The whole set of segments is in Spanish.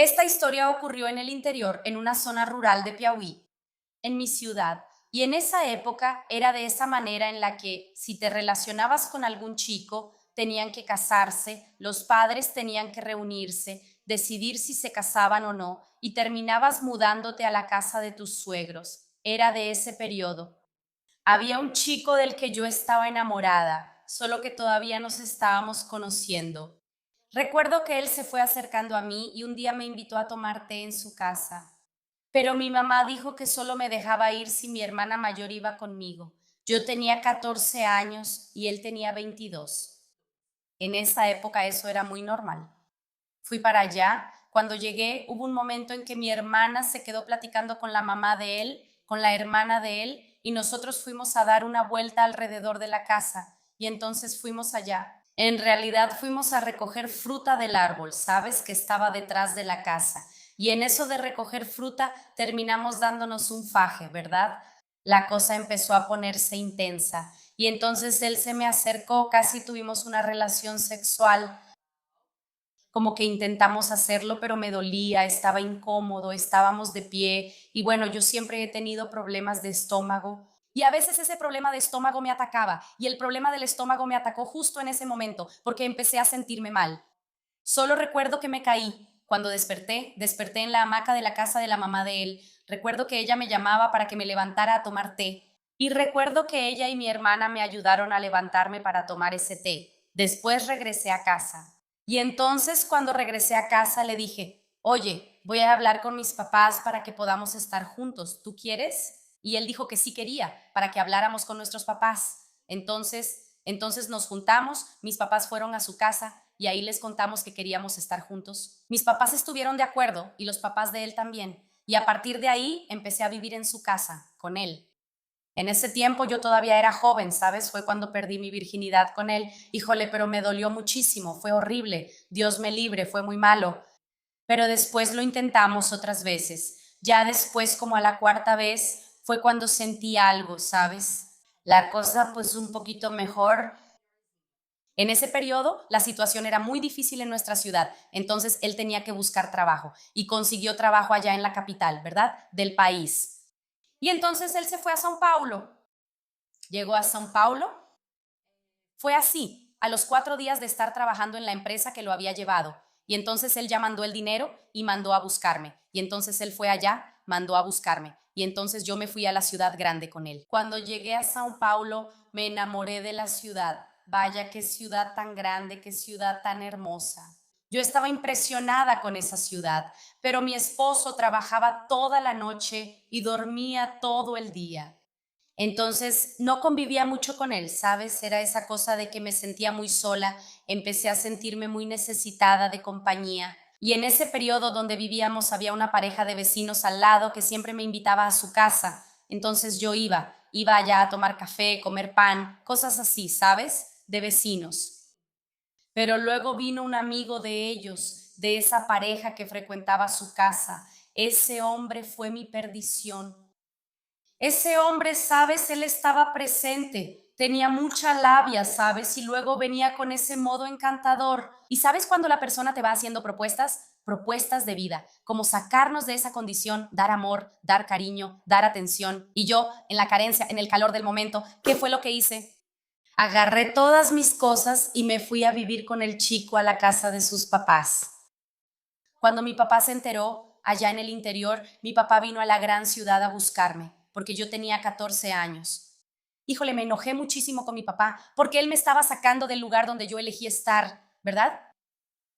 Esta historia ocurrió en el interior, en una zona rural de Piauí, en mi ciudad. Y en esa época era de esa manera en la que si te relacionabas con algún chico, tenían que casarse, los padres tenían que reunirse, decidir si se casaban o no, y terminabas mudándote a la casa de tus suegros. Era de ese periodo. Había un chico del que yo estaba enamorada, solo que todavía nos estábamos conociendo. Recuerdo que él se fue acercando a mí y un día me invitó a tomar té en su casa. Pero mi mamá dijo que solo me dejaba ir si mi hermana mayor iba conmigo. Yo tenía 14 años y él tenía 22. En esa época eso era muy normal. Fui para allá. Cuando llegué, hubo un momento en que mi hermana se quedó platicando con la mamá de él, con la hermana de él, y nosotros fuimos a dar una vuelta alrededor de la casa. Y entonces fuimos allá. En realidad fuimos a recoger fruta del árbol, ¿sabes? Que estaba detrás de la casa. Y en eso de recoger fruta terminamos dándonos un faje, ¿verdad? La cosa empezó a ponerse intensa. Y entonces él se me acercó, casi tuvimos una relación sexual, como que intentamos hacerlo, pero me dolía, estaba incómodo, estábamos de pie y bueno, yo siempre he tenido problemas de estómago y a veces ese problema de estómago me atacaba y el problema del estómago me atacó justo en ese momento porque empecé a sentirme mal. Solo recuerdo que me caí. Cuando desperté en la hamaca de la casa de la mamá de él. Recuerdo que ella me llamaba para que me levantara a tomar té. Y recuerdo que ella y mi hermana me ayudaron a levantarme para tomar ese té. Después regresé a casa. Y entonces cuando regresé a casa le dije, oye, voy a hablar con mis papás para que podamos estar juntos. ¿Tú quieres? Y él dijo que sí quería, para que habláramos con nuestros papás. Entonces nos juntamos, mis papás fueron a su casa y ahí les contamos que queríamos estar juntos. Mis papás estuvieron de acuerdo y los papás de él también. Y a partir de ahí empecé a vivir en su casa, con él. En ese tiempo yo todavía era joven, ¿sabes? Fue cuando perdí mi virginidad con él. Híjole, pero me dolió muchísimo, fue horrible. Dios me libre, fue muy malo. Pero después lo intentamos otras veces. Ya después, como a la cuarta vez, fue cuando sentí algo, ¿sabes? La cosa pues un poquito mejor. En ese periodo, la situación era muy difícil en nuestra ciudad, entonces él tenía que buscar trabajo y consiguió trabajo allá en la capital, ¿verdad? Del país. Y entonces él se fue a São Paulo. Llegó a São Paulo. Fue así, a los 4 días de estar trabajando en la empresa que lo había llevado. Y entonces él ya mandó el dinero y mandó a buscarme. Y entonces él fue allá, mandó a buscarme. Y entonces yo me fui a la ciudad grande con él. Cuando llegué a São Paulo, me enamoré de la ciudad. Vaya, qué ciudad tan grande, qué ciudad tan hermosa. Yo estaba impresionada con esa ciudad, pero mi esposo trabajaba toda la noche y dormía todo el día. Entonces no convivía mucho con él, ¿sabes? Era esa cosa de que me sentía muy sola, empecé a sentirme muy necesitada de compañía. Y en ese periodo donde vivíamos había una pareja de vecinos al lado que siempre me invitaba a su casa. Entonces yo iba allá a tomar café, comer pan, cosas así, ¿sabes? De vecinos. Pero luego vino un amigo de ellos, de esa pareja que frecuentaba su casa. Ese hombre fue mi perdición. Ese hombre, sabes, él estaba presente, tenía mucha labia, sabes, y luego venía con ese modo encantador. ¿Y sabes cuando la persona te va haciendo propuestas? Propuestas de vida, como sacarnos de esa condición, dar amor, dar cariño, dar atención. Y yo, en la carencia, en el calor del momento, ¿qué fue lo que hice? Agarré todas mis cosas y me fui a vivir con el chico a la casa de sus papás. Cuando mi papá se enteró, allá en el interior, mi papá vino a la gran ciudad a buscarme, porque yo tenía 14 años. Híjole, me enojé muchísimo con mi papá, porque él me estaba sacando del lugar donde yo elegí estar, ¿verdad?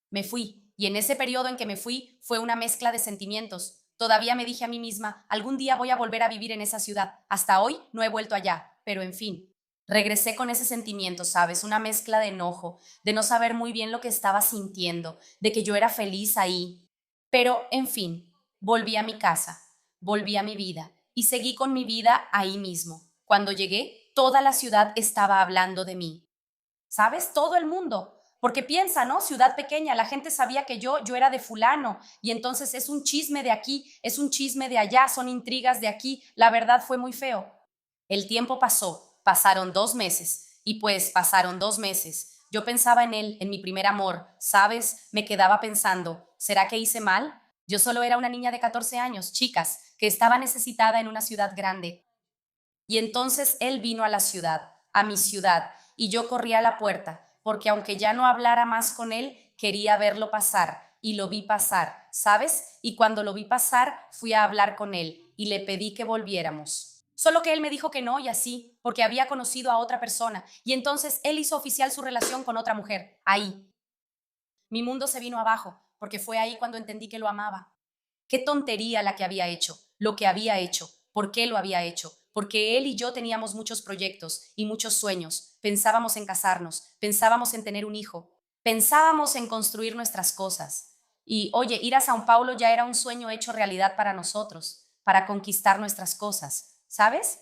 Me fui, y en ese periodo en que me fui fue una mezcla de sentimientos. Todavía me dije a mí misma, algún día voy a volver a vivir en esa ciudad. Hasta hoy no he vuelto allá, pero en fin. Regresé con ese sentimiento, ¿sabes? Una mezcla de enojo, de no saber muy bien lo que estaba sintiendo, de que yo era feliz ahí. Pero, en fin, volví a mi casa, volví a mi vida y seguí con mi vida ahí mismo. Cuando llegué, toda la ciudad estaba hablando de mí. ¿Sabes? Todo el mundo. Porque piensa, ¿no? Ciudad pequeña, la gente sabía que yo era de fulano y entonces es un chisme de aquí, es un chisme de allá, son intrigas de aquí. La verdad fue muy feo. El tiempo pasó, pasaron 2 meses y pues pasaron 2 meses. Yo pensaba en él, en mi primer amor, ¿sabes? Me quedaba pensando, ¿será que hice mal? Yo solo era una niña de 14 años, chicas, que estaba necesitada en una ciudad grande. Y entonces él vino a la ciudad, a mi ciudad, y yo corrí a la puerta, porque aunque ya no hablara más con él, quería verlo pasar, y lo vi pasar, ¿sabes? Y cuando lo vi pasar, fui a hablar con él, y le pedí que volviéramos. Solo que él me dijo que no, y así, porque había conocido a otra persona, y entonces él hizo oficial su relación con otra mujer, ahí. Mi mundo se vino abajo, porque fue ahí cuando entendí que lo amaba. Qué tontería la que había hecho, lo que había hecho, por qué lo había hecho, porque él y yo teníamos muchos proyectos y muchos sueños, pensábamos en casarnos, pensábamos en tener un hijo, pensábamos en construir nuestras cosas. Y oye, ir a Sao Paulo ya era un sueño hecho realidad para nosotros, para conquistar nuestras cosas, ¿sabes?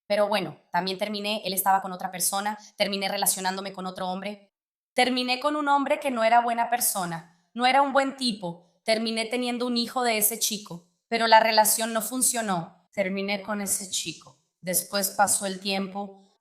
Pero bueno, también terminé, él estaba con otra persona, terminé relacionándome con otro hombre, terminé con un hombre que no era buena persona, no era un buen tipo, terminé teniendo un hijo de ese chico, pero la relación no funcionó, terminé con ese chico. Después pasó el tiempo,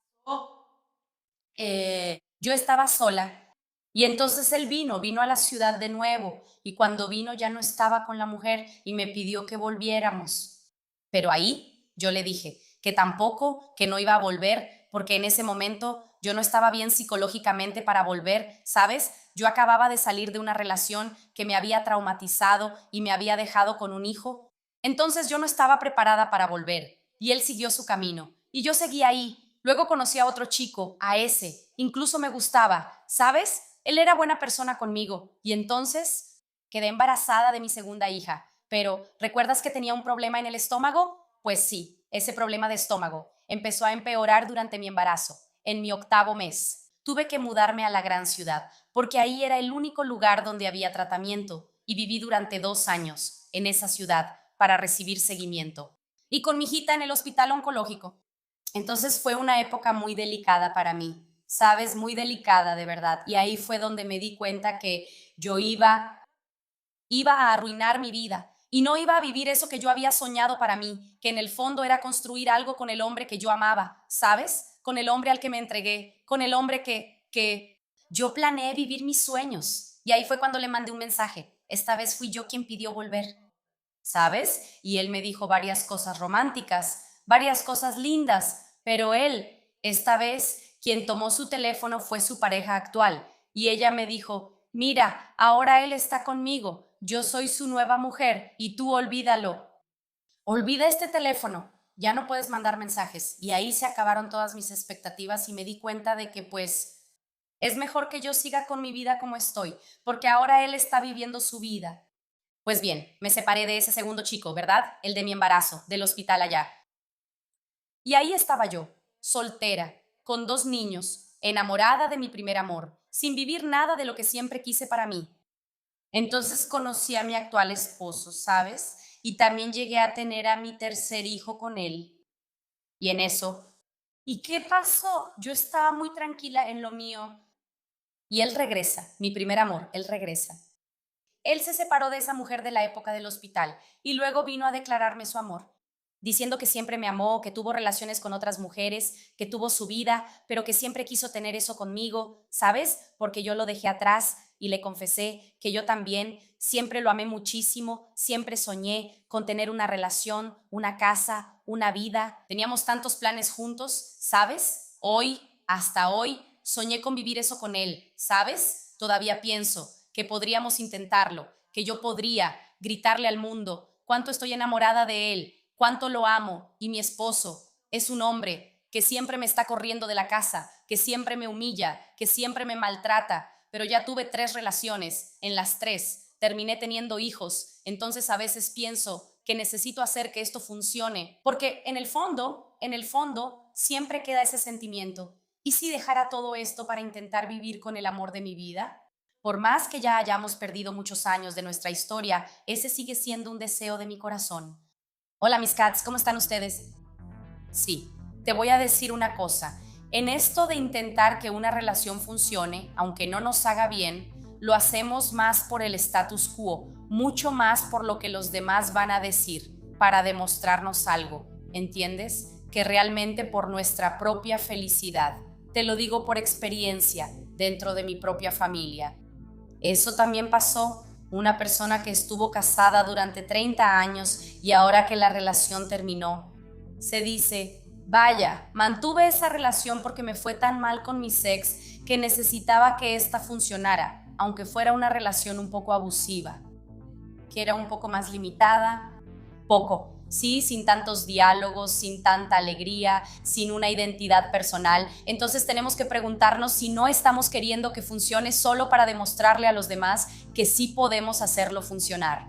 yo estaba sola y entonces él vino a la ciudad de nuevo y cuando vino ya no estaba con la mujer y me pidió que volviéramos. Pero ahí yo le dije que tampoco, que no iba a volver, porque en ese momento yo no estaba bien psicológicamente para volver, ¿sabes? Yo acababa de salir de una relación que me había traumatizado y me había dejado con un hijo. Entonces yo no estaba preparada para volver y él siguió su camino y yo seguí ahí. Luego conocí a otro chico, a ese, incluso me gustaba, ¿sabes? Él era buena persona conmigo y entonces quedé embarazada de mi segunda hija. Pero, ¿recuerdas que tenía un problema en el estómago? Pues sí, ese problema de estómago empezó a empeorar durante mi embarazo, en mi 8º mes. Tuve que mudarme a la gran ciudad, porque ahí era el único lugar donde había tratamiento, y viví durante 2 años en esa ciudad para recibir seguimiento. Y con mi hijita en el hospital oncológico. Entonces fue una época muy delicada para mí, sabes, muy delicada de verdad. Y ahí fue donde me di cuenta que yo iba a arruinar mi vida y no iba a vivir eso que yo había soñado para mí, que en el fondo era construir algo con el hombre que yo amaba, ¿sabes? Con el hombre al que me entregué, con el hombre que yo planeé vivir mis sueños. Y ahí fue cuando le mandé un mensaje. Esta vez fui yo quien pidió volver, ¿sabes? Y él me dijo varias cosas románticas, varias cosas lindas, pero él, esta vez, quien tomó su teléfono fue su pareja actual. Y ella me dijo, mira, ahora él está conmigo, yo soy su nueva mujer y tú olvídalo. Olvida este teléfono, ya no puedes mandar mensajes. Y ahí se acabaron todas mis expectativas y me di cuenta de que pues es mejor que yo siga con mi vida como estoy, porque ahora él está viviendo su vida. Pues bien, me separé de ese segundo chico, ¿verdad? El de mi embarazo, del hospital allá. Y ahí estaba yo, soltera, con 2 niños, enamorada de mi primer amor, sin vivir nada de lo que siempre quise para mí. Entonces conocí a mi actual esposo, ¿sabes? Y también llegué a tener a mi tercer hijo con él. Y en eso, ¿y qué pasó? Yo estaba muy tranquila en lo mío. Y él regresa, mi primer amor, él regresa. Él se separó de esa mujer de la época del hospital y luego vino a declararme su amor, diciendo que siempre me amó, que tuvo relaciones con otras mujeres, que tuvo su vida, pero que siempre quiso tener eso conmigo, ¿sabes? Porque yo lo dejé atrás y le confesé que yo también siempre lo amé muchísimo, siempre soñé con tener una relación, una casa, una vida. Teníamos tantos planes juntos, ¿sabes? Hoy, hasta hoy, soñé con vivir eso con él, ¿sabes? Todavía pienso que podríamos intentarlo, que yo podría gritarle al mundo cuánto estoy enamorada de él, cuánto lo amo, y mi esposo es un hombre que siempre me está corriendo de la casa, que siempre me humilla, que siempre me maltrata, pero ya tuve 3 relaciones, en las 3 terminé teniendo hijos, entonces a veces pienso que necesito hacer que esto funcione, porque en el fondo, siempre queda ese sentimiento. ¿Y si dejara todo esto para intentar vivir con el amor de mi vida? Por más que ya hayamos perdido muchos años de nuestra historia, ese sigue siendo un deseo de mi corazón. Hola mis cats, ¿cómo están ustedes? Sí, te voy a decir una cosa. En esto de intentar que una relación funcione, aunque no nos haga bien, lo hacemos más por el status quo, mucho más por lo que los demás van a decir, para demostrarnos algo, ¿entiendes? Que realmente por nuestra propia felicidad. Te lo digo por experiencia dentro de mi propia familia. Eso también pasó Una persona que estuvo casada durante 30 años y ahora que la relación terminó, se dice, vaya, mantuve esa relación porque me fue tan mal con mi ex que necesitaba que esta funcionara, aunque fuera una relación un poco abusiva, que era un poco más limitada, sí, sin tantos diálogos, sin tanta alegría, sin una identidad personal. Entonces tenemos que preguntarnos si no estamos queriendo que funcione solo para demostrarle a los demás que sí podemos hacerlo funcionar.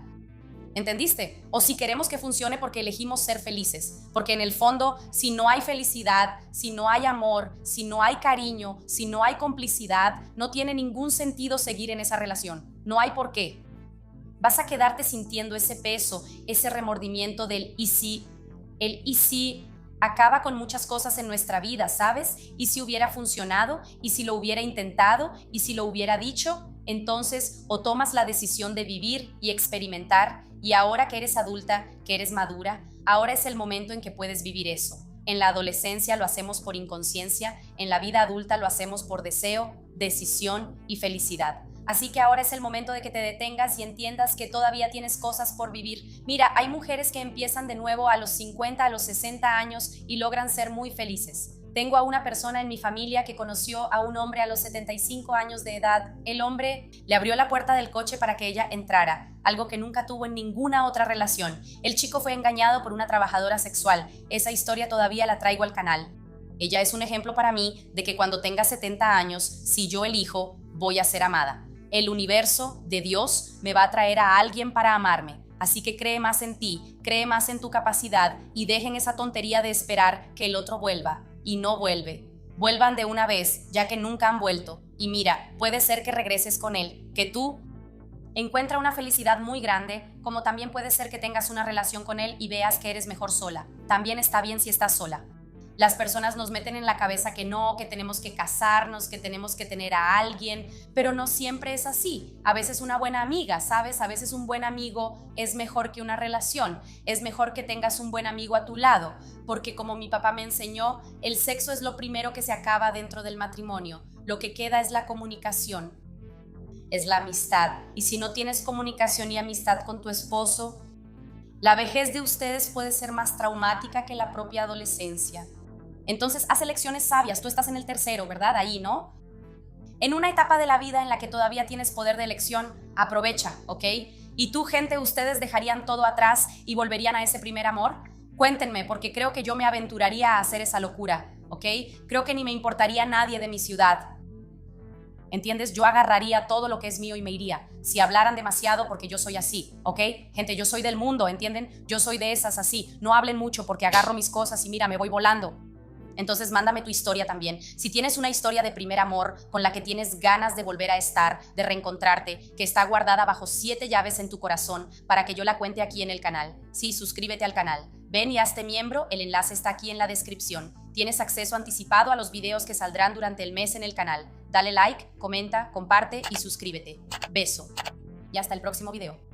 ¿Entendiste? O si queremos que funcione porque elegimos ser felices, porque en el fondo, si no hay felicidad, si no hay amor, si no hay cariño, si no hay complicidad, no tiene ningún sentido seguir en esa relación. No hay por qué. Vas a quedarte sintiendo ese peso, ese remordimiento del y si. El y si acaba con muchas cosas en nuestra vida, ¿sabes? Y si hubiera funcionado, y si lo hubiera intentado, y si lo hubiera dicho, entonces o tomas la decisión de vivir y experimentar, y ahora que eres adulta, que eres madura, ahora es el momento en que puedes vivir eso. En la adolescencia lo hacemos por inconsciencia, en la vida adulta lo hacemos por deseo, decisión y felicidad. Así que ahora es el momento de que te detengas y entiendas que todavía tienes cosas por vivir. Mira, hay mujeres que empiezan de nuevo a los 50, a los 60 años y logran ser muy felices. Tengo a una persona en mi familia que conoció a un hombre a los 75 años de edad. El hombre le abrió la puerta del coche para que ella entrara, algo que nunca tuvo en ninguna otra relación. El chico fue engañado por una trabajadora sexual. Esa historia todavía la traigo al canal. Ella es un ejemplo para mí de que cuando tenga 70 años, si yo elijo, voy a ser amada. El universo de Dios me va a traer a alguien para amarme. Así que cree más en ti, cree más en tu capacidad y dejen esa tontería de esperar que el otro vuelva. Y no vuelve. Vuelvan de una vez, ya que nunca han vuelto. Y mira, puede ser que regreses con él, que tú encuentra una felicidad muy grande, como también puede ser que tengas una relación con él y veas que eres mejor sola. También está bien si estás sola. Las personas nos meten en la cabeza que no, que tenemos que casarnos, que tenemos que tener a alguien, pero no siempre es así. A veces una buena amiga, ¿sabes? A veces un buen amigo es mejor que una relación. Es mejor que tengas un buen amigo a tu lado, porque como mi papá me enseñó, el sexo es lo primero que se acaba dentro del matrimonio. Lo que queda es la comunicación, es la amistad. Y si no tienes comunicación y amistad con tu esposo, la vejez de ustedes puede ser más traumática que la propia adolescencia. Entonces, haz elecciones sabias. Tú estás en el tercero, ¿verdad? Ahí, ¿no? En una etapa de la vida en la que todavía tienes poder de elección, aprovecha, ¿ok? Y tú, gente, ¿ustedes dejarían todo atrás y volverían a ese primer amor? Cuéntenme, porque creo que yo me aventuraría a hacer esa locura, ¿ok? Creo que ni me importaría nadie de mi ciudad. ¿Entiendes? Yo agarraría todo lo que es mío y me iría. Si hablaran demasiado, porque yo soy así, ¿ok? Gente, yo soy del mundo, ¿entienden? Yo soy de esas así. No hablen mucho porque agarro mis cosas y mira, me voy volando. Entonces mándame tu historia también. Si tienes una historia de primer amor con la que tienes ganas de volver a estar, de reencontrarte, que está guardada bajo 7 llaves en tu corazón para que yo la cuente aquí en el canal. Sí, suscríbete al canal. Ven y hazte miembro, el enlace está aquí en la descripción. Tienes acceso anticipado a los videos que saldrán durante el mes en el canal. Dale like, comenta, comparte y suscríbete. Beso. Y hasta el próximo video.